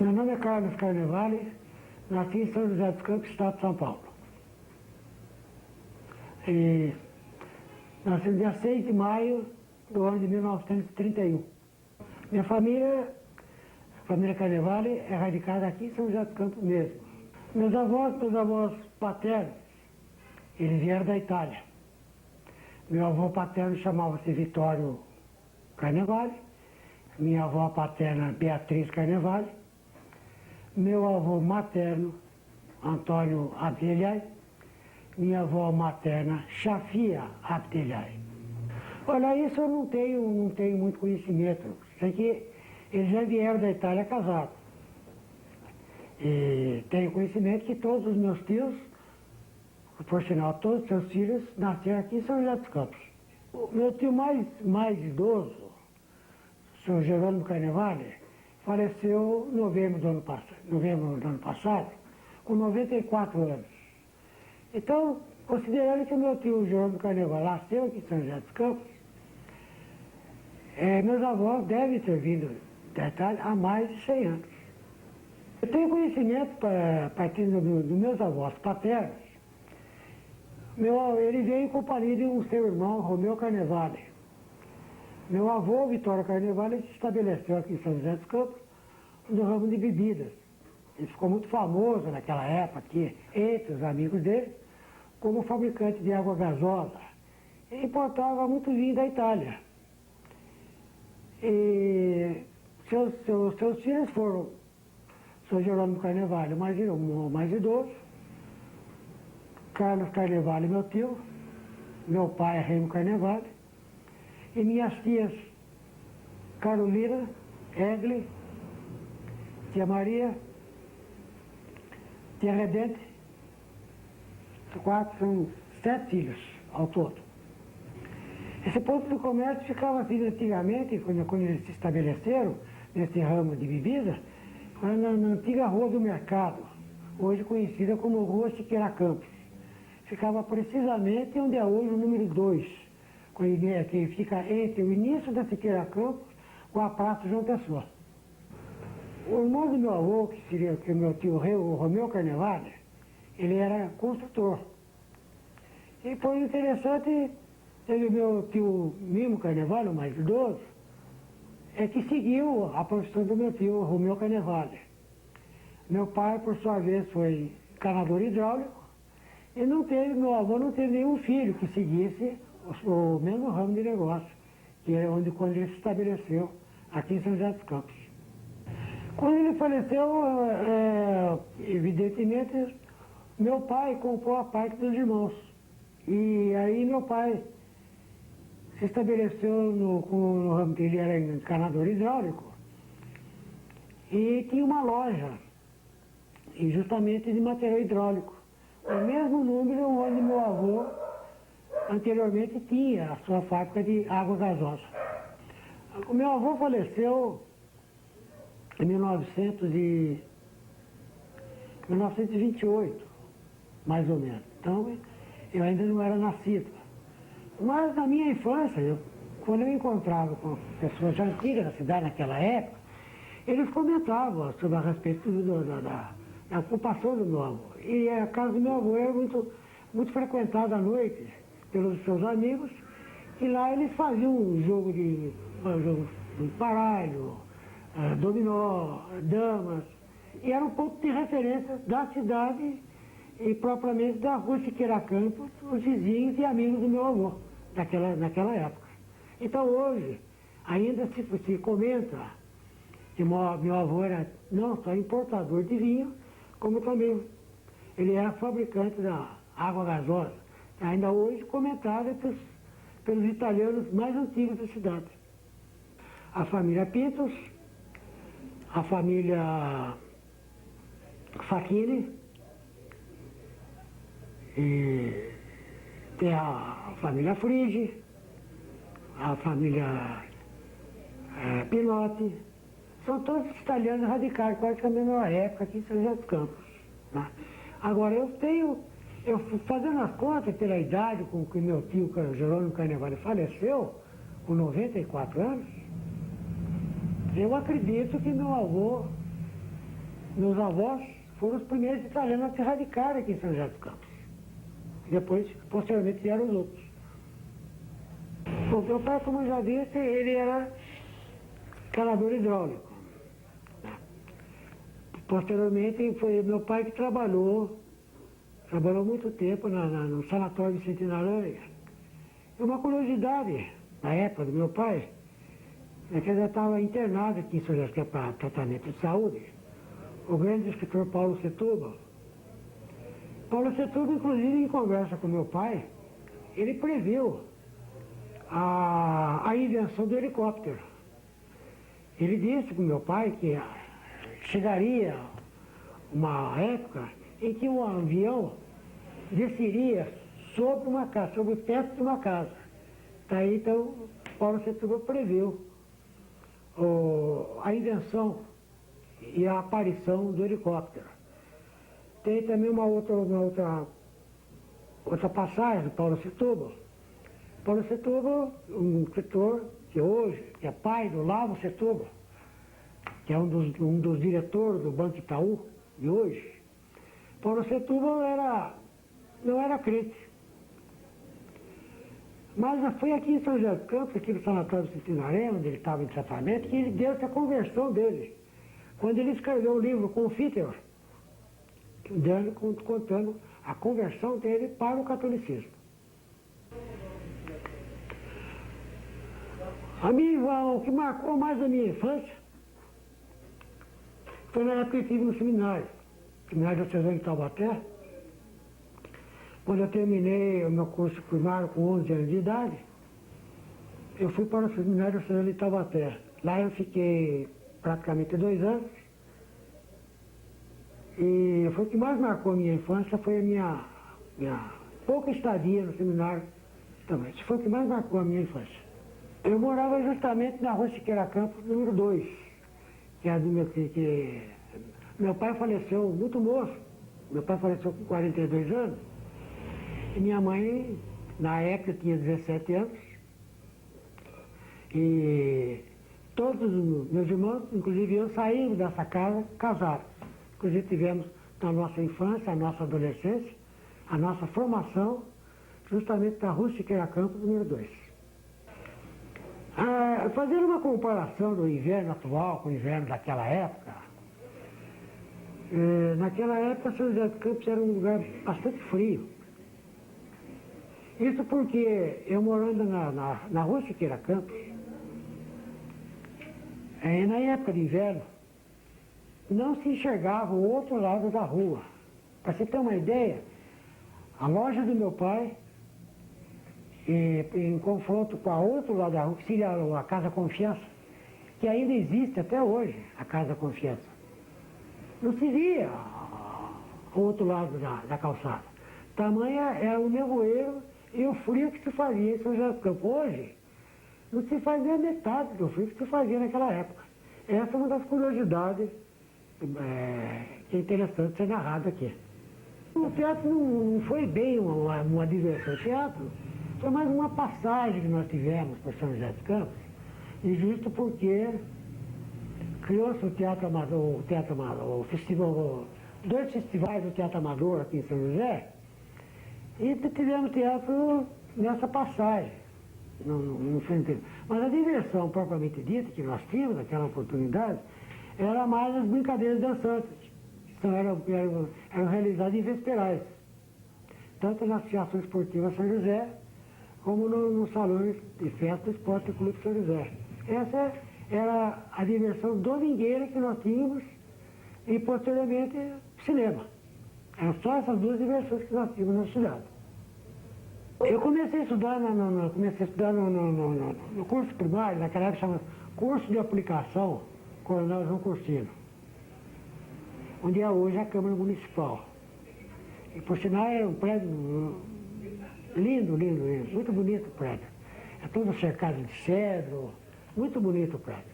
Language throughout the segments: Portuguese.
Meu nome é Carlos Carnevale, nasci em São José dos Campos, estado de São Paulo. E nasci no dia 6 de maio do ano de 1931. Minha família, a família Carnevale, é radicada aqui em São José dos Campos mesmo. Meus avós paternos, eles vieram da Itália. Meu avô paterno chamava-se Vitório Carnevale, minha avó paterna Beatriz Carnevale, meu avô materno Antônio Abdelhai, minha avó materna Chafia Abdelhai. Olha, isso eu não tenho muito conhecimento. Sei que eles já vieram da Itália casados. E tenho conhecimento que todos os meus tios, por sinal, todos os seus filhos, nasceram aqui em São José dos Campos. O meu tio mais idoso, o senhor Jerônimo Carnevale, faleceu em novembro do ano passado, com 94 anos. Então, considerando que o meu tio Jerônimo Carnevale nasceu aqui em São José dos Campos, meus avós devem ter vindo da Itália há mais de 100 anos. Eu tenho conhecimento, partindo dos meus avós paternos, ele veio em companhia de um seu irmão, Romeu Carnevale. Meu avô, Vitório Carnevale, se estabeleceu aqui em São José dos Campos no ramo de bebidas. Ele ficou muito famoso naquela época aqui, entre os amigos dele, como fabricante de água gasosa. Ele importava muito vinho da Itália. E seus filhos foram o Sr. Jerônimo Carnevale, o mais idoso, Carlos Carnevale, meu tio, meu pai, Remo Carnevale, e minhas tias Carolina, Egli, tia Maria, tia Redente, são 7 filhos ao todo. Esse ponto do comércio ficava assim antigamente, quando eles se estabeleceram nesse ramo de bebida, na antiga Rua do Mercado, hoje conhecida como Rua Siqueira Campos. Ficava precisamente onde é hoje o número 2. Que fica entre o início da Siqueira Campos com a Praça João Pessoa. O irmão do meu avô, que seria o meu tio o Romeu Carnevale, ele era construtor. E foi interessante, teve o meu tio Mimo Carnevale, o mais idoso, que seguiu a profissão do meu tio Romeu Carnevale. Meu pai, por sua vez, foi encanador hidráulico e meu avô não teve nenhum filho que seguisse o mesmo ramo de negócio, que é quando ele se estabeleceu aqui em São José dos Campos. Quando ele faleceu, evidentemente, meu pai comprou a parte dos irmãos. E aí meu pai se estabeleceu no ramo que ele era encanador hidráulico e tinha uma loja, justamente de material hidráulico. O mesmo número onde meu avô anteriormente tinha a sua fábrica de água gasosa. O meu avô faleceu em 1928, mais ou menos. Então, eu ainda não era nascido. Mas na minha infância, quando eu me encontrava com pessoas já antigas da cidade naquela época, eles comentavam sobre a respeito da ocupação do meu avô. E a casa do meu avô era muito frequentada à noite pelos seus amigos, e lá eles faziam um jogo de baralho, dominó, damas, e era um ponto de referência da cidade e propriamente da Rua Siqueira Campos, os vizinhos e amigos do meu avô, naquela época. Então hoje, ainda se comenta que meu avô era não só importador de vinho, como também ele era fabricante da água gasosa. Ainda hoje comentada pelos italianos mais antigos da cidade. A família Pintos, a família Facchini, e tem a família Frigi, a família Pinotti, são todos italianos radicais, quase que a mesma época aqui em São José dos Campos. Né? Agora eu fazendo as contas pela idade com que meu tio Jerônimo Carnevale faleceu, com 94 anos, eu acredito que meu avô Meus avós foram os primeiros italianos a se radicar aqui em São José dos Campos. Depois, posteriormente, vieram os outros. Bom, meu pai, como eu já disse, ele era escalador hidráulico. Posteriormente, foi meu pai que trabalhou muito tempo no sanatório Vicente Aranha. E uma curiosidade, na época do meu pai, é que ele já estava internado aqui em São José para tratamento de saúde, o grande escritor Paulo Setúbal. Paulo Setúbal, inclusive, em conversa com meu pai, ele previu a invenção do helicóptero. Ele disse para o meu pai que chegaria uma época em que um avião desceria sobre uma casa, sobre o teto de uma casa. Daí, então, Paulo Setúbal previu a invenção e a aparição do helicóptero. Tem também uma outra passagem do Paulo Setúbal. Paulo Setúbal, um escritor que hoje é pai do Lavo Setúbal, que é um dos diretores do Banco Itaú de hoje. Paulo Setúbal não era crente. Mas foi aqui em São José dos Campos, aqui no Sanatório Centenário, onde ele estava em tratamento, que ele deu essa conversão dele. Quando ele escreveu o livro Confiteor, contando a conversão dele para o catolicismo. O que marcou mais a minha infância foi na época que eu estive no seminário diocesano de Taubaté. Quando eu terminei o meu curso primário com 11 anos de idade, eu fui para o seminário diocesano de Taubaté. Lá eu fiquei praticamente 2 anos. E foi o que mais marcou a minha infância, foi a minha pouca estadia no seminário também. Isso foi o que mais marcou a minha infância. Eu morava justamente na rua Siqueira Campos, número 2, que é do meu pai faleceu muito moço. Meu pai faleceu com 42 anos. E minha mãe, na época, tinha 17 anos. E todos os meus irmãos, inclusive eu, saímos dessa casa casados. Inclusive tivemos na nossa infância, a nossa adolescência, a nossa formação, justamente na rua Siqueira Campos, número 2. Fazendo uma comparação do inverno atual com o inverno daquela época, naquela época São José dos Campos era um lugar bastante frio. Isso porque eu morando na rua Siqueira Campos, na época de inverno, não se enxergava o outro lado da rua. Para você ter uma ideia, a loja do meu pai, em confronto com a outro lado da rua, que seria a Casa Confiança, que ainda existe até hoje, a Casa Confiança. Não se via o outro lado da calçada. Tamanha era o nevoeiro e o frio que se fazia em São José dos Campos. Hoje, não se faz nem a metade do frio que se fazia naquela época. Essa é uma das curiosidades que é interessante ser narrado aqui. O teatro não foi bem uma diversão. O teatro foi mais uma passagem que nós tivemos para São José dos Campos, e justo porque criou-se o Teatro Amador, o festival, 2 festivais do Teatro Amador aqui em São José, e tivemos teatro nessa passagem. Não foi inteiro. Mas a diversão propriamente dita que nós tínhamos naquela oportunidade era mais as brincadeiras dançantes, que eram realizadas em vesperais, tanto na Associação Esportiva São José, como no Salão de Festa do Esporte Clube São José. Essa era a diversão domingueira que nós tínhamos e, posteriormente, cinema. Eram só essas 2 diversões que nós tínhamos na cidade. Eu comecei a estudar no curso primário, naquela época chama Curso de Aplicação Coronel João Cursino, onde é hoje a Câmara Municipal. E, por sinal, é um prédio lindo, muito bonito o prédio. É todo cercado de cedro, muito bonito o prédio.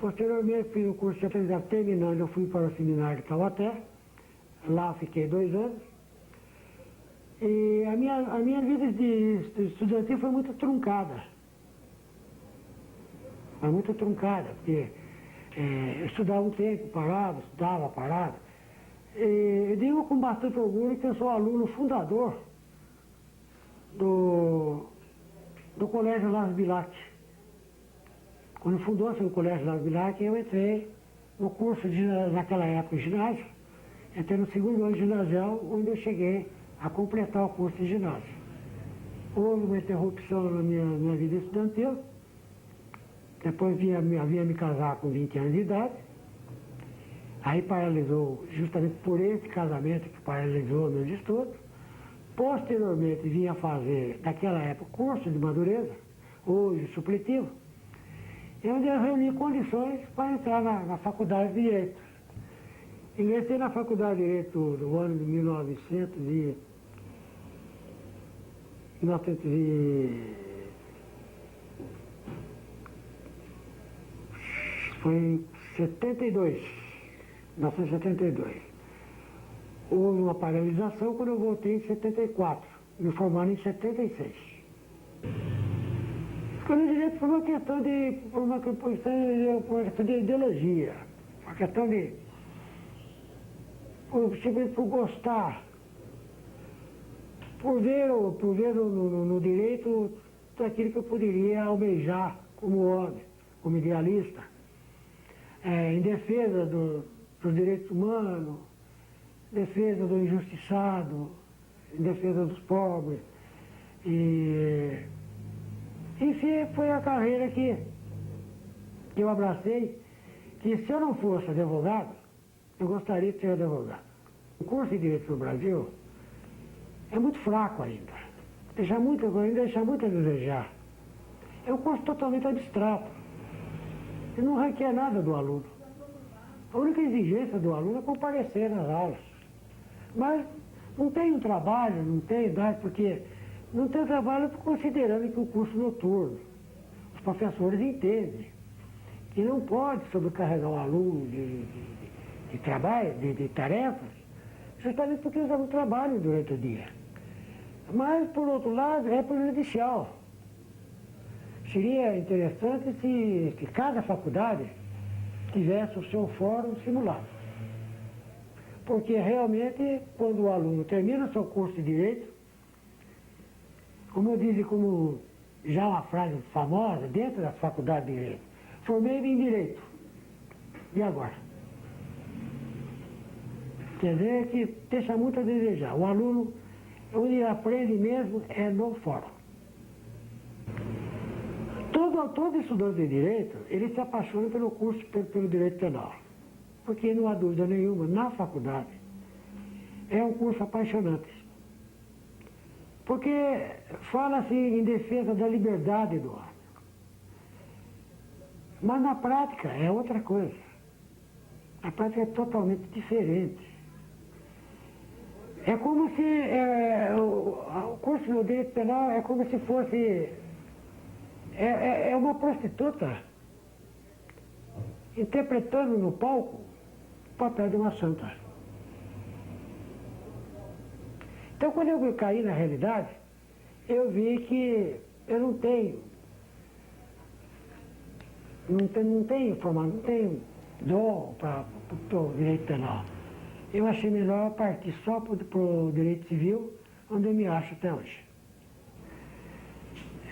Posteriormente, fiz o curso de aprendizagem, terminando, eu fui para o seminário de Taubaté. Lá fiquei 2 anos. E a minha vida de estudantil foi muito truncada. Foi muito truncada, porque Eu estudava um tempo, parava, estudava, parava. Eu digo com bastante orgulho que eu sou aluno fundador do Colégio Las Bilac. Quando fundou-se o Colégio Las Bilac, eu entrei no curso, naquela época, de ginásio. Entrei no segundo ano de ginasial, onde eu cheguei a completar o curso de ginásio. Houve uma interrupção na minha vida estudantil. Depois havia me casar com 20 anos de idade. Aí paralisou, justamente por esse casamento que paralisou meus estudos. Posteriormente vinha fazer, naquela época, curso de madureza, hoje supletivo, onde eu reuni condições para entrar na faculdade de Direito. Ingressei na faculdade de Direito no ano de 1972. Houve uma paralisação quando eu voltei em 74, me formando em 76. Escolhi direito por uma questão de ideologia, uma questão de por gostar, por ver no direito daquilo que eu poderia almejar como homem, como idealista, em defesa dos direitos humanos, em defesa do injustiçado, em defesa dos pobres. Enfim, foi a carreira que eu abracei, que se eu não fosse advogado, eu gostaria de ser advogado. O curso de Direito no Brasil é muito fraco ainda. Deixa muito a desejar. É um curso totalmente abstrato. E não requer nada do aluno. A única exigência do aluno é comparecer nas aulas. Mas não tem um trabalho, não tem idade, porque não tem trabalho considerando que o curso noturno, os professores entendem que não pode sobrecarregar o aluno de trabalho, de tarefas, justamente porque eles não trabalham durante o dia. Mas, por outro lado, é prejudicial. Seria interessante se cada faculdade tivesse o seu fórum simulado. Porque realmente, quando o aluno termina o seu curso de Direito, como eu disse, como já uma frase famosa dentro da faculdade de Direito, formei-me em Direito. E agora? Quer dizer que deixa muito a desejar. O aluno, onde ele aprende mesmo, é no fórum. Todo estudante de Direito, ele se apaixona pelo curso, pelo Direito Penal. Porque não há dúvida nenhuma, na faculdade, é um curso apaixonante. Porque fala-se em defesa da liberdade do homem. Mas na prática é outra coisa. A prática é totalmente diferente. É como se o curso do Direito Penal é como se fosse uma prostituta interpretando no palco o papel de uma santa. Então, quando eu caí na realidade, eu vi que eu não tenho dom para o direito penal. Eu achei melhor partir só para o direito civil, onde eu me acho até hoje.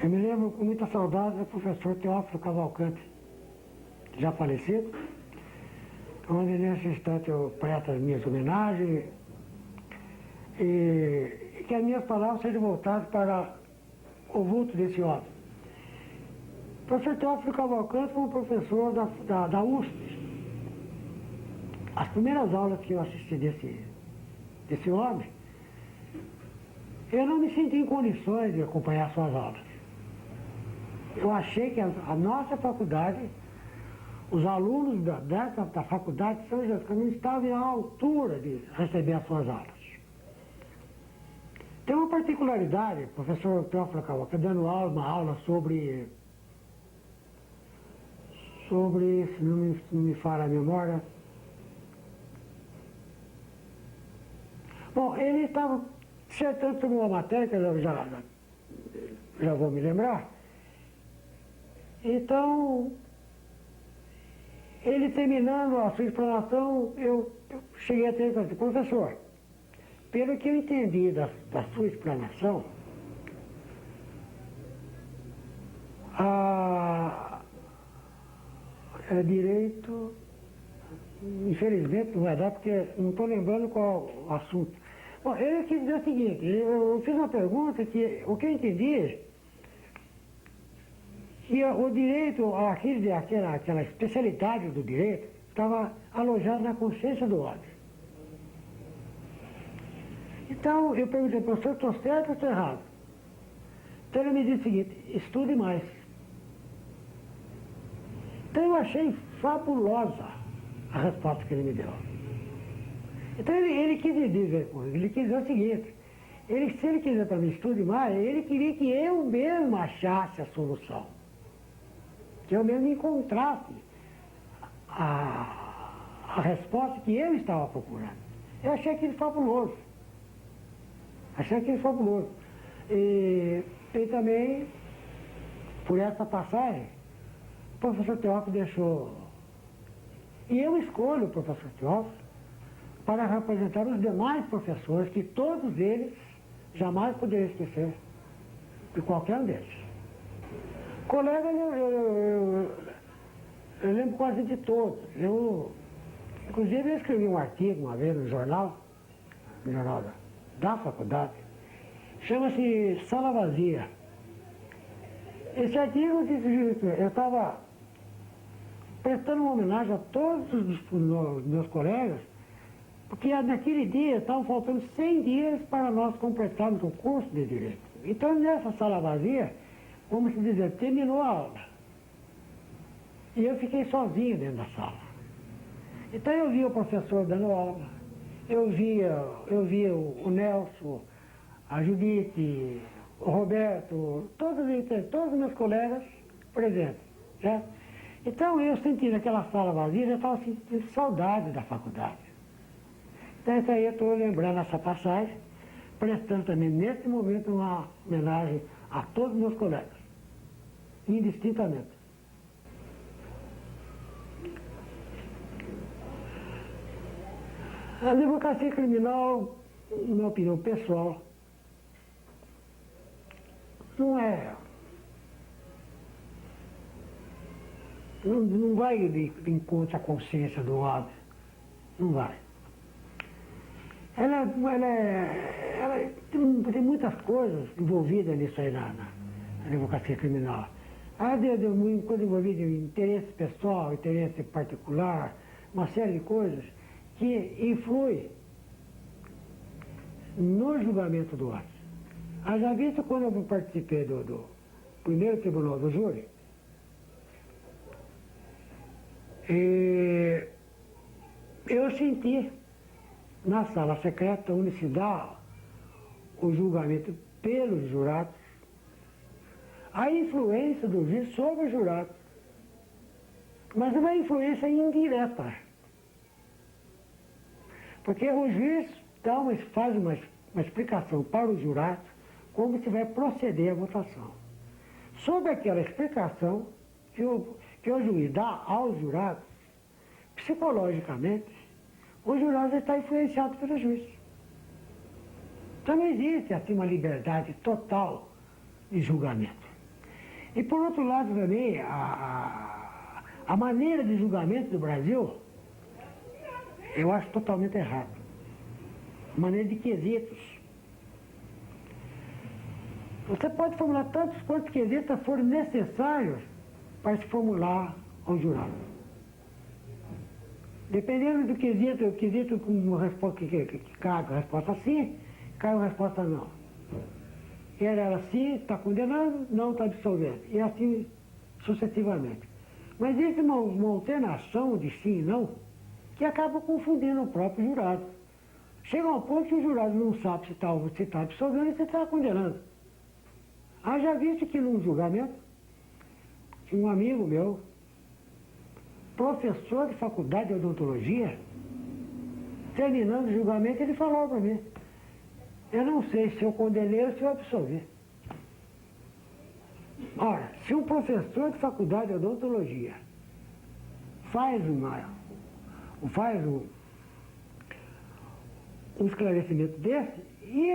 Eu me lembro com muita saudade do professor Teófilo Cavalcante, já falecido, onde nesse instante eu presto as minhas homenagens e que as minhas palavras sejam voltadas para o vulto desse homem. O professor Teófilo Cavalcante foi um professor da USP. As primeiras aulas que eu assisti desse homem, eu não me senti em condições de acompanhar suas aulas. Eu achei que a nossa faculdade, os alunos da faculdade de São José dos Caminhos estavam à altura de receber as suas aulas. Tem uma particularidade, o professor Teófilo Cavalcante dando uma aula sobre, se não me falha a memória. Bom, ele estava dissertando sobre uma matéria que eu já vou me lembrar. Então, Ele terminando a sua explanação, eu cheguei até ele e falei, professor, pelo que eu entendi da sua explanação, é direito, infelizmente não vai dar, porque não estou lembrando qual o assunto. Bom, ele quis dizer o seguinte, eu fiz uma pergunta que o que eu entendi, que o direito, aquela especialidade do direito, estava alojada na consciência do homem. Então, eu perguntei, professor, estou certo ou estou errado? Então ele me disse o seguinte, estude mais. Então eu achei fabulosa a resposta que ele me deu. Então ele quis dizer o seguinte, se ele quiser para mim estude mais, ele queria que eu mesmo achasse a solução. Que eu mesmo encontrasse a resposta que eu estava procurando. Eu achei aquilo fabuloso. E também, por essa passagem, o professor Teófilo deixou... E eu escolho o professor Teófilo para representar os demais professores, que todos eles jamais poderiam esquecer de qualquer um deles. Colega, eu lembro quase de todos. Inclusive, eu escrevi um artigo uma vez no jornal da faculdade, chama-se Sala Vazia. Esse artigo, eu estava prestando uma homenagem a todos os meus colegas, porque naquele dia estavam faltando 100 dias para nós completarmos o curso de Direito. Então, nessa sala vazia, como se dizer, terminou a aula. E eu fiquei sozinho dentro da sala. Então eu via o professor dando aula, eu via o Nelson, a Judite, o Roberto, todos os meus colegas presentes, certo? Então eu senti naquela sala vazia, eu estava sentindo saudade da faculdade. Então isso aí eu estou lembrando essa passagem, prestando também nesse momento uma homenagem a todos os meus colegas, indistintamente. A advocacia criminal, na minha opinião pessoal, não vai de encontro à consciência do homem, não vai. Ela tem muitas coisas envolvidas nisso aí na advocacia criminal. Ela tem coisa envolvida em interesse pessoal, interesse particular, uma série de coisas que influem no julgamento do homem. Haja visto quando eu participei do primeiro tribunal do júri, eu senti na sala secreta, onde se dá o julgamento pelos jurados, a influência do juiz sobre os jurados, mas uma influência indireta. Porque o juiz faz uma explicação para os jurados como se vai proceder a votação. Sobre aquela explicação que o juiz dá aos jurados, psicologicamente, o jurado está influenciado pelo juiz. Então não existe assim uma liberdade total de julgamento. E por outro lado também, a maneira de julgamento do Brasil, eu acho totalmente errado. Maneira de quesitos. Você pode formular tantos quantos quesitos forem necessários para se formular ao jurado. Dependendo do quesito com uma resposta que cabe a resposta sim, cabe a resposta não. Era ela sim, está condenando, não está absolvendo. E assim sucessivamente. Mas existe uma alternação de sim e não que acaba confundindo o próprio jurado. Chega a um ponto que o jurado não sabe se está absolvendo e se está condenando. Haja visto que num julgamento, um amigo meu, professor de faculdade de odontologia, terminando o julgamento, ele falou para mim, eu não sei se eu condenei ou se eu absolvi. Ora, se um professor de faculdade de odontologia faz um esclarecimento desse, e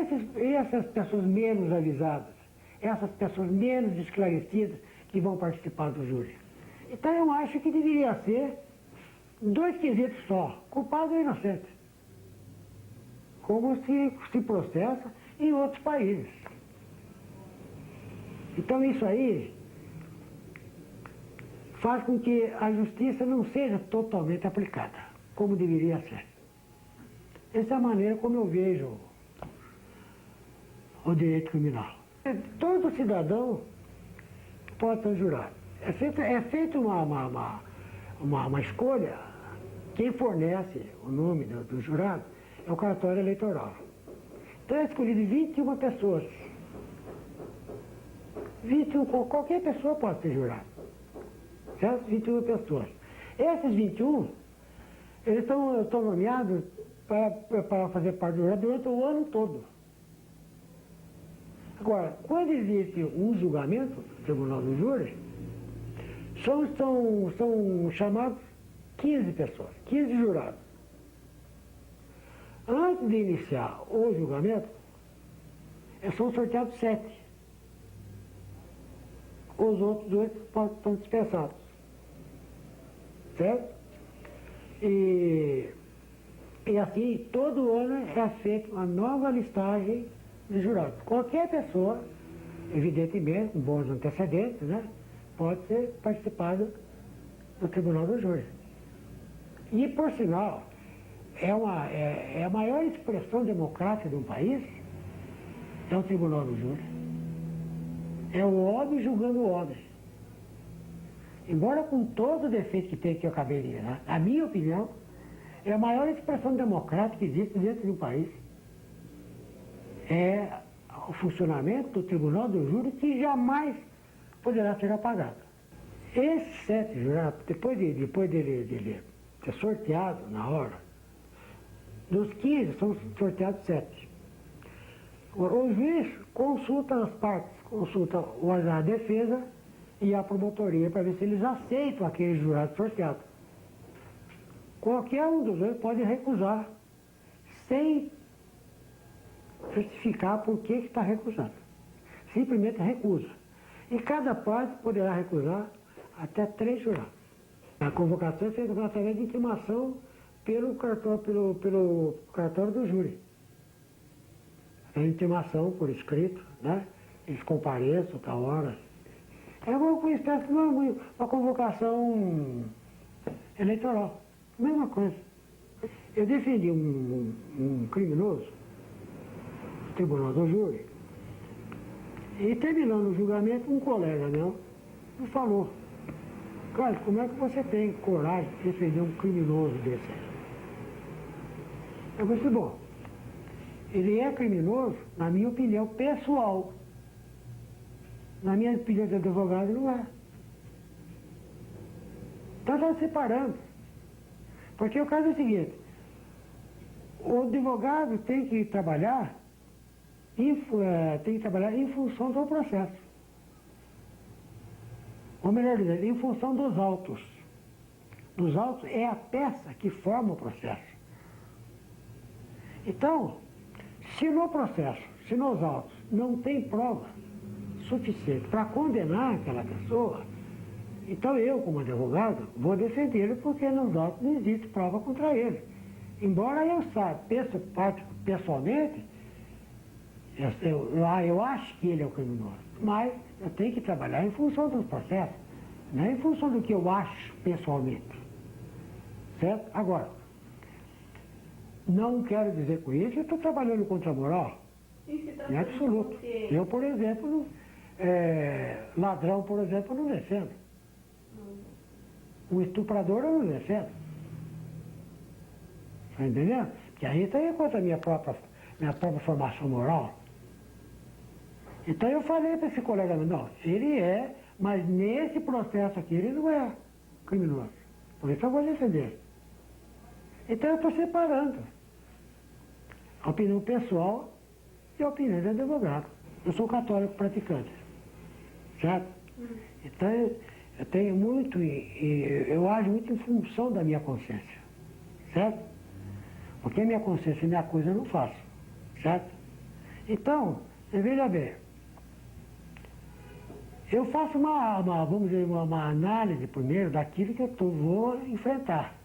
essas pessoas menos avisadas, essas pessoas menos esclarecidas que vão participar do júri. Então eu acho que deveria ser 2 quesitos só, culpado ou inocente, como se processa em outros países. Então isso aí faz com que a justiça não seja totalmente aplicada, como deveria ser. Essa é a maneira como eu vejo o direito criminal. Todo cidadão pode ser jurado. É feita uma escolha. Quem fornece o nome do jurado é o cartório eleitoral. Então é escolhido 21 pessoas. 21, qualquer pessoa pode ser jurado. Certo? 21 pessoas. Esses 21, eles estão nomeados para fazer parte do jurado durante o ano todo. Agora, quando existe um julgamento no Tribunal do Júri, são chamados 15 pessoas, 15 jurados. Antes de iniciar o julgamento, são sorteados 7. Os outros 2 estão dispensados. Certo? E assim, todo ano é feita uma nova listagem de jurados. Qualquer pessoa, evidentemente, com bons antecedentes, né, pode ser participada do Tribunal do Júri. E, por sinal, é a maior expressão democrática de um país, é o Tribunal do Júri. É o homem julgando o homem. Embora com todo o defeito que tem, que eu acabei de dizer, na minha opinião, é a maior expressão democrática que existe dentro de um país. É o funcionamento do Tribunal do Júri que jamais poderá ser apagado. Esses 7 jurados, depois dele ser sorteado na hora, dos 15 são sorteados 7. O juiz consulta as partes, consulta a defesa e a promotoria para ver se eles aceitam aquele jurado sorteado. Qualquer um dos dois pode recusar, sem justificar por que está recusando. Simplesmente recusa. E cada parte poderá recusar até 3 jurados. A convocação é feita através de intimação pelo cartório do júri. A intimação por escrito, né? Eles compareçam a tal hora. É uma espécie de uma convocação eleitoral. Mesma coisa. Eu defendi um criminoso no Tribunal do Júri e, terminando o julgamento, um colega meu me falou: cara, como é que você tem coragem de defender um criminoso desse? Eu disse: bom, ele é criminoso, na minha opinião pessoal. Na minha opinião de advogado, não é. Então está separando. Porque o caso é o seguinte: o advogado tem que trabalhar em função do processo. Ou melhor dizendo, em função dos autos. Os autos é a peça que forma o processo. Então, se no processo, se nos autos, não tem prova suficiente para condenar aquela pessoa, então eu, como advogado, vou defendê-lo porque nos autos não existe prova contra ele. Embora eu saiba, pessoalmente, eu acho que ele é o criminoso, mas eu tenho que trabalhar em função dos processos, não é em função do que eu acho pessoalmente. Certo? Agora, não quero dizer com isso que eu estou trabalhando contra a moral. Em absoluto. Eu, por exemplo, ladrão, por exemplo, eu não defendo. Um estuprador eu não defendo. Está entendendo? Porque aí está contra a minha própria formação moral. Então eu falei para esse colega meu: não, ele é, mas nesse processo aqui ele não é criminoso. Por isso eu vou defender. Então eu estou separando a opinião pessoal e a opinião de advogado. Eu sou católico praticante, certo? Então eu tenho muito, eu ajo muito em função da minha consciência, certo? Porque a minha consciência, minha coisa eu não faço, certo? Então, veja bem, eu faço vamos dizer, uma análise primeiro daquilo que eu vou enfrentar,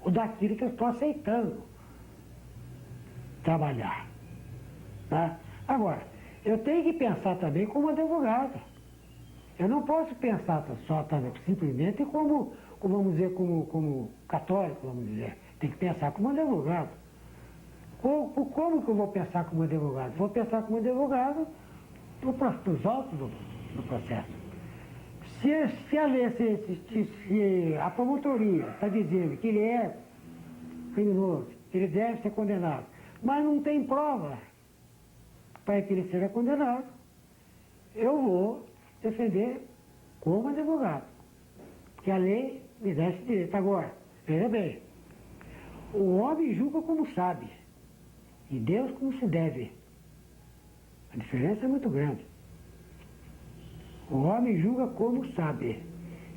ou daquilo que eu estou aceitando trabalhar, tá? Agora, eu tenho que pensar também como advogado. Eu não posso pensar só simplesmente como vamos dizer, como católico, vamos dizer. Tem que pensar como advogado. Como que eu vou pensar como advogado? Vou pensar como advogado dos autos do processo. Se a lei, se a promotoria está dizendo que ele é criminoso, que ele deve ser condenado, mas não tem prova para que ele seja condenado, eu vou defender como advogado. Porque a lei me dá esse direito. Agora, veja bem, o homem julga como sabe, e Deus como se deve. A diferença é muito grande. O homem julga como sabe,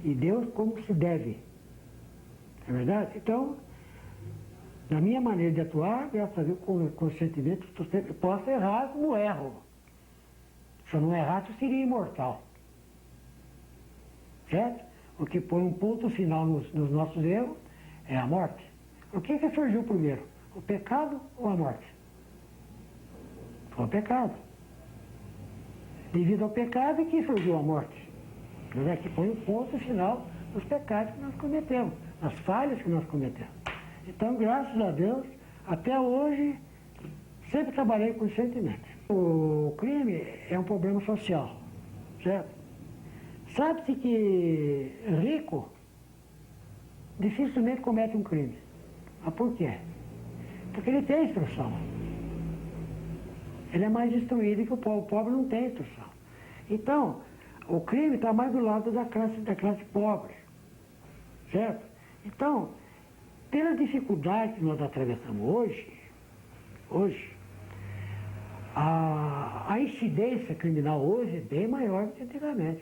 e Deus como se deve. É verdade? Então, na minha maneira de atuar, graças a Deus, conscientemente, eu posso errar como erro. Se eu não errasse, eu seria imortal. Certo? O que põe um ponto final nos nossos erros é a morte. O que surgiu primeiro? O pecado ou a morte? Foi o pecado. Devido ao pecado é que surgiu a morte. É que põe um ponto final nos pecados que nós cometemos, nas falhas que nós cometemos. Então, graças a Deus, até hoje, sempre trabalhei conscientemente. O crime é um problema social, certo? Sabe-se que rico dificilmente comete um crime. Mas por quê? Porque ele tem instrução. Ele é mais instruído que o pobre. O pobre não tem instrução. Então, o crime está mais do lado da classe pobre. Certo? Então, pela dificuldade que nós atravessamos hoje, a incidência criminal hoje é bem maior do que antigamente.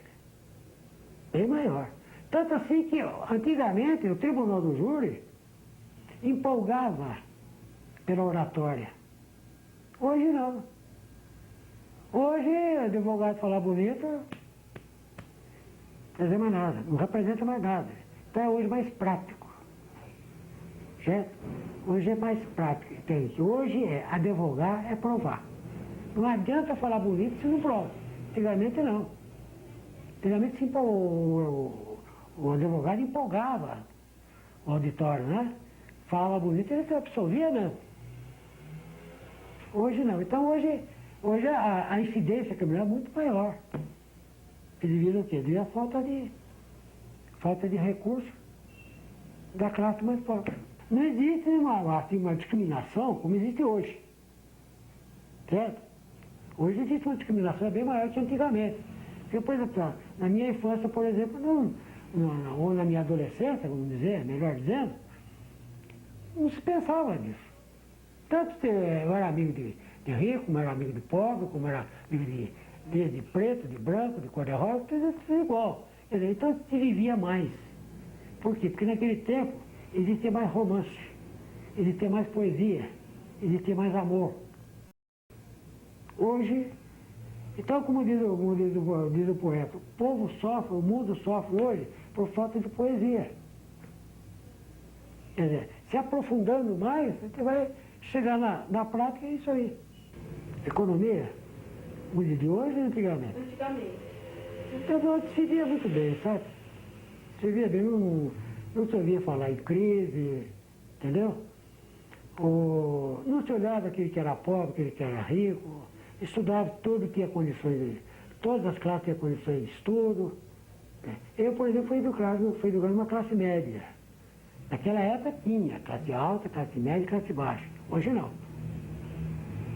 Bem maior. Tanto assim que antigamente o Tribunal do Júri empolgava pela oratória. Hoje não. Hoje o advogado falar bonito não quer dizer mais nada, não representa mais nada. Então é hoje mais prático. Certo? Hoje é mais prático, entende? Hoje advogar é provar. Não adianta falar bonito se não prova. Antigamente não. Antigamente o advogado empolgava o auditório, né? Falava bonito e ele se absolvia, não. Hoje não. Então hoje a incidência criminal é muito maior. Devido ao quê? Devido à falta de recursos da classe mais pobre. Não existe uma discriminação como existe hoje. Certo? Hoje existe uma discriminação bem maior que antigamente. Porque, por exemplo, na minha infância, por exemplo, ou na minha adolescência, vamos dizer, melhor dizendo, não se pensava nisso. Tanto que eu era amigo de rico, como era amigo de pobre, como era amigo de preto, de branco, de cor-de-rosa, tudo igual. Quer dizer, então se vivia mais. Por quê? Porque naquele tempo existia mais romance, existia mais poesia, existia mais amor. Hoje, então, como diz o poeta, o povo sofre, o mundo sofre hoje por falta de poesia. Quer dizer, se aprofundando mais, a gente vai chegar na prática, é isso aí. Economia, o de hoje ou antigamente? Antigamente. Então, se via muito bem, sabe? Se via bem, não se ouvia falar em crise, entendeu? Não se olhava aquele que era pobre, aquele que era rico, estudava todo que tinha condições, todas as classes tinham condições de estudo. Eu, por exemplo, fui educado numa classe média. Naquela época tinha classe alta, classe média e classe baixa. Hoje não.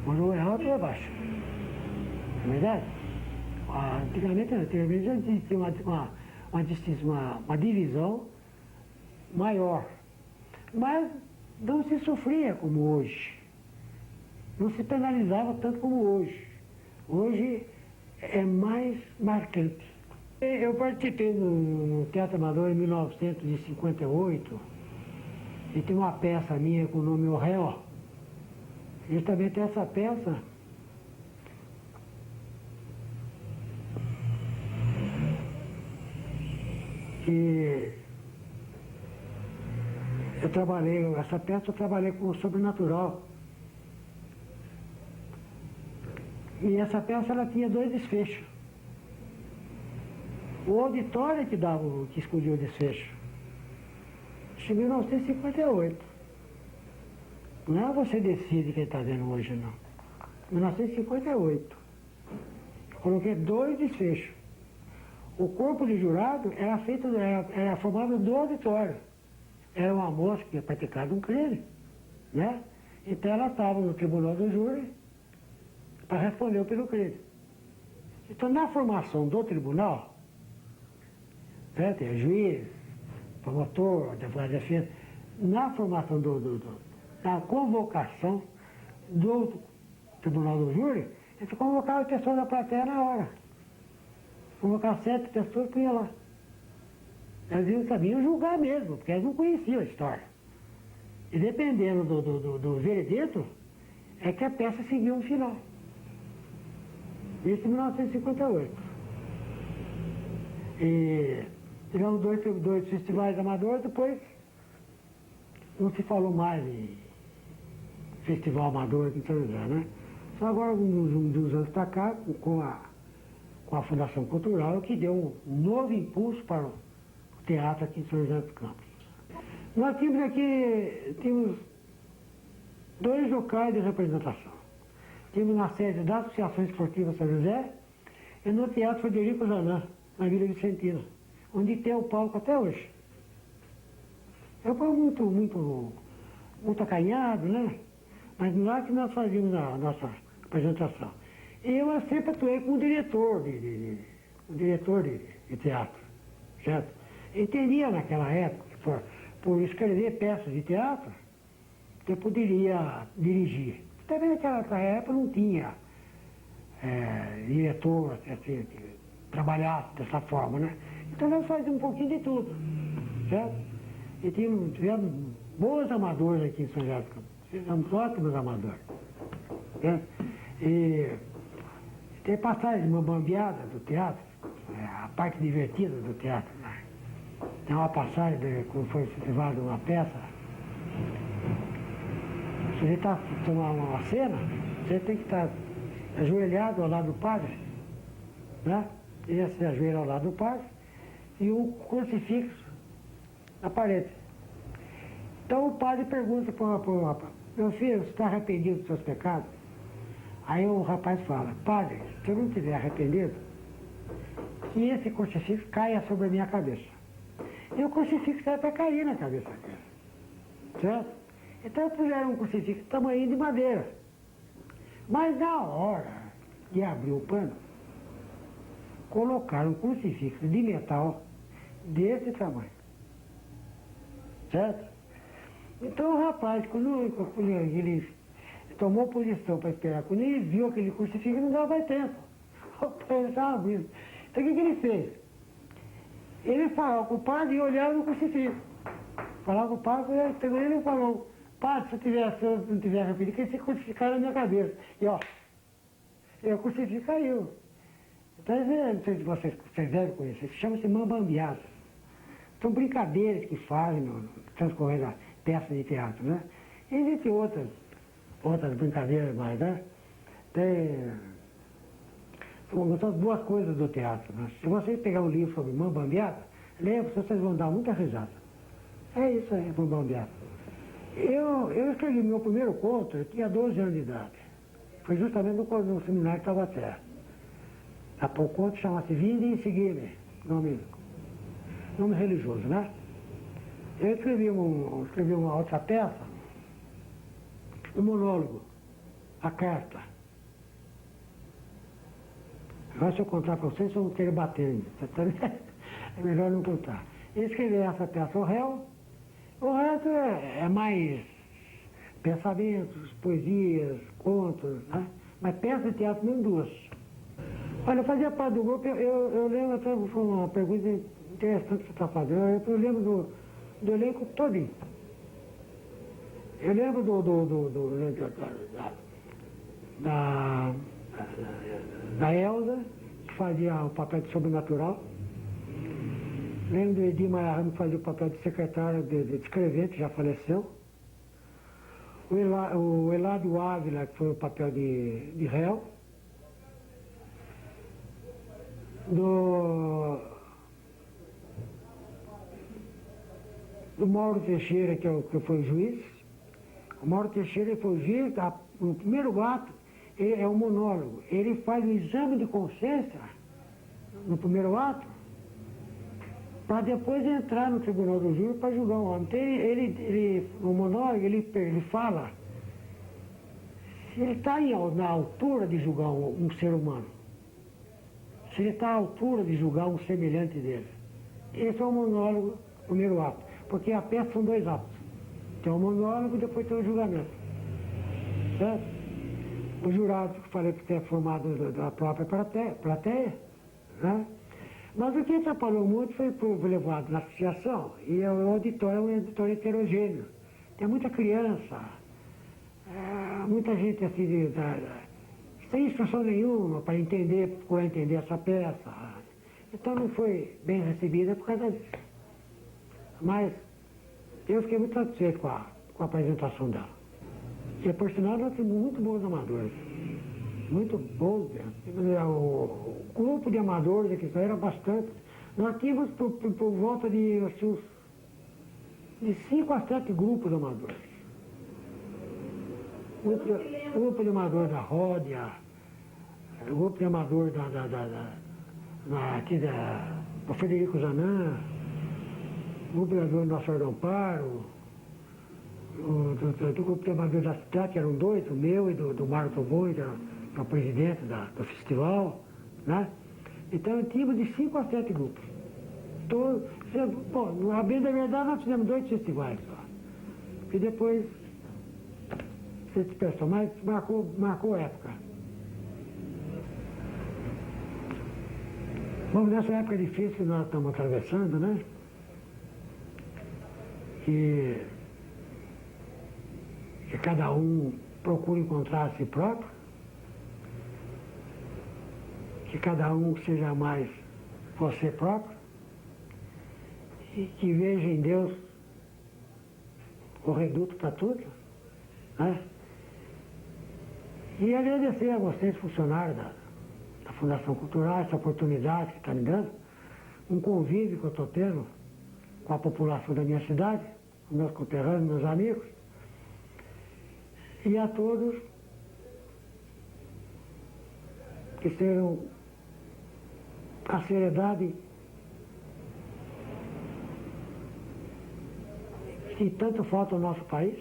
Hoje ou é alto ou é baixo. Não é verdade? Antigamente já existia uma divisão maior. Mas não se sofria como hoje. Não se penalizava tanto como hoje. Hoje é mais marcante. Eu participei no Teatro Amador em 1958 e tem uma peça minha com o nome O Réu. Justamente essa peça que essa peça eu trabalhei com o sobrenatural. E essa peça ela tinha dois desfechos. O auditório que escolheu o desfecho. Isso em 1958. Não é você decide quem está vendo hoje, não. 1958. Eu coloquei dois desfechos. O corpo de jurado era formado do auditório. Era uma moça que ia praticar um crime, né? Então ela estava no tribunal do júri para responder pelo crime. Então na formação do tribunal, né, tem juiz, promotor, advogado de defesa, na formação na convocação do tribunal do júri, eles convocavam as pessoas da plateia na hora. Convocavam 7 pessoas que iam lá. Eles sabiam julgar mesmo, porque eles não conheciam a história. E dependendo do veredito, é que a peça seguia um final. Isso em 1958. E tivemos dois festivais amadores, depois não se falou mais em festival amador aqui em São José, né? Só agora, de uns anos para cá, com a Fundação Cultural, que deu um novo impulso para o teatro aqui em São José dos Campos. Nós tínhamos 2 locais de representação. Tínhamos na sede da Associação Esportiva São José e no Teatro Frederico Zanã, na Vila Vicentina, onde tem o palco até hoje. É um palco muito acanhado, né? Mas lá que nós fazíamos a nossa apresentação. E eu sempre atuei como diretor de teatro, certo? Entendia naquela época que por escrever peças de teatro, eu poderia dirigir. Também naquela época não tinha diretor assim, que trabalhasse dessa forma, né? Então nós fazíamos um pouquinho de tudo, certo? E tivemos bons amadores aqui em São José dos Campos. Fizemos ótimos amadores, certo? E tem passagem, uma bambeada do teatro, a parte divertida do teatro, né? Tem uma passagem, quando foi levada uma peça, se você está tomando uma cena, você tem que estar ajoelhado ao lado do padre, né? Ele se ajoelha ao lado do padre e um crucifixo na parede. Então o padre pergunta para o rapaz: meu filho, você está arrependido dos seus pecados? Aí o rapaz fala: padre, se eu não estiver arrependido, que esse crucifixo caia sobre a minha cabeça. E o crucifixo era para cair na cabeça dele, certo? Então puseram um crucifixo de tamanho de madeira. Mas na hora de abrir o pano, colocaram um crucifixo de metal desse tamanho, certo? Então o rapaz, quando ele tomou posição para esperar, quando ele viu aquele crucifixo, não dava mais tempo. O pai estava abrindo. Então o que ele fez? Ele falou com o padre e olhava no crucifixo. Falava com o padre, ele falou: padre, se eu não tiver arrependido, que esse crucifixo caiu na minha cabeça. E ó, o crucifixo caiu. Então, não sei se vocês devem conhecer, chama-se mambambeada. São brincadeiras que fazem no transcorrer da peça de teatro, né? E existem outras brincadeiras mais, né? São duas coisas do teatro, né? Se você pegar um livro sobre mambambeada, leia, vocês vão dar muita risada. É isso aí, mambambeada. Eu escrevi meu primeiro conto, eu tinha 12 anos de idade. Foi justamente no seminário de Taubaté. O conto chama-se Vinde e Segui-me, nome religioso, né? Eu escrevi uma outra peça, um monólogo, a carta. Agora se eu contar para vocês, eu vou querer bater ainda. É melhor não contar. Eu escrevi essa peça, O Réu. O resto é mais pensamentos, poesias, contos, né? Mas peça de teatro nem duas. Olha, eu fazia parte do grupo, eu lembro até, foi uma pergunta interessante que você está fazendo, eu lembro do elenco todinho. Eu lembro da Elza, que fazia o papel de sobrenatural. Lembro do Edir Mayarama, que fazia o papel de secretário de escrevente, já faleceu. O Eladio Ávila, que foi o papel de réu. Do Mauro Teixeira, que foi o juiz. O Mauro Teixeira foi o juiz, no primeiro ato, é um monólogo. Ele faz o exame de consciência no primeiro ato, para depois entrar no tribunal do júri para julgar o homem. Então, no monólogo, ele fala se ele está na altura de julgar um ser humano, se ele está à altura de julgar um semelhante dele. Esse é o monólogo, primeiro ato, porque a peça são 2 atos. Tem o monólogo e depois tem o julgamento. Certo? O jurado, que falei que é formado da própria plateia, né? Mas o que atrapalhou muito foi levado na associação, e o auditório é um auditório heterogêneo. Tem muita criança, muita gente assim, sem instrução nenhuma para entender essa peça. Então não foi bem recebida por causa disso. Mas eu fiquei muito satisfeito com a apresentação dela. E por sinal nós temos muito bons amadores. Muito bons mesmo. O grupo de amadores aqui era bastante. Nós tínhamos por volta de 5 a 7 grupos de amadores. Grupo de amador da Ródia, grupo de amador do Frederico Zanã, grupo de amador do Nosso Senhor do Amparo, do grupo de amador da cidade, que eram 2, o meu e do Mário Toboi, que é o presidente do festival, né? Então tínhamos de 5 a 7 grupos. Bom, a bem da verdade nós fizemos 2 festivais só. E depois se dispersou, mas marcou época. Bom, nessa época difícil que nós estamos atravessando, né? Que cada um procura encontrar a si próprio, que cada um seja mais você próprio, e que veja em Deus o reduto para tudo, né? E agradecer a vocês, funcionários da Fundação Cultural, essa oportunidade que está me dando, um convívio que eu estou tendo com a população da minha cidade, com meus conterrâneos, meus amigos, e a todos que sejam a seriedade que tanto falta ao nosso país.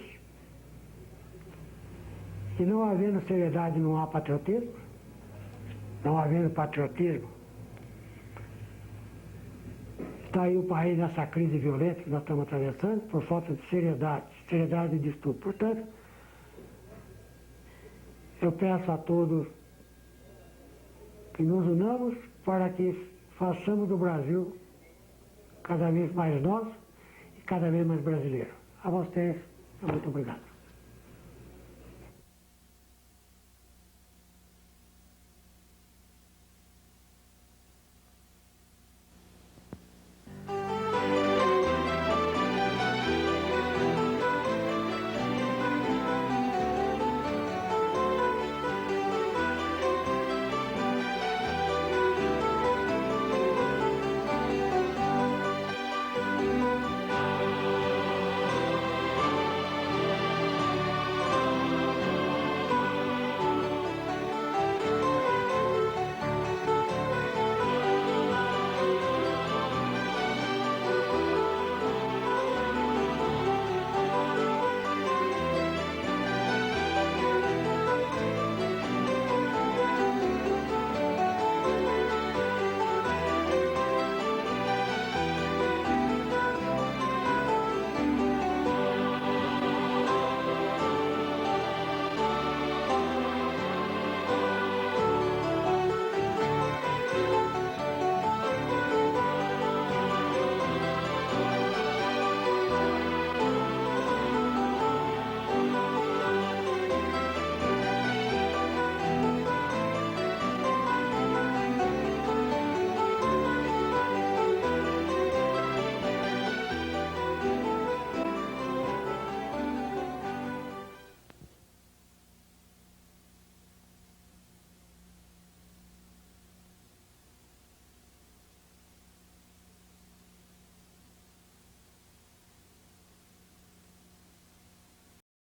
E não havendo seriedade, não há patriotismo. Não havendo patriotismo, está aí o país nessa crise violenta que nós estamos atravessando por falta de seriedade de estudo. Portanto, eu peço a todos que nos unamos para que façamos do Brasil cada vez mais nosso e cada vez mais brasileiro. A vocês, muito obrigado.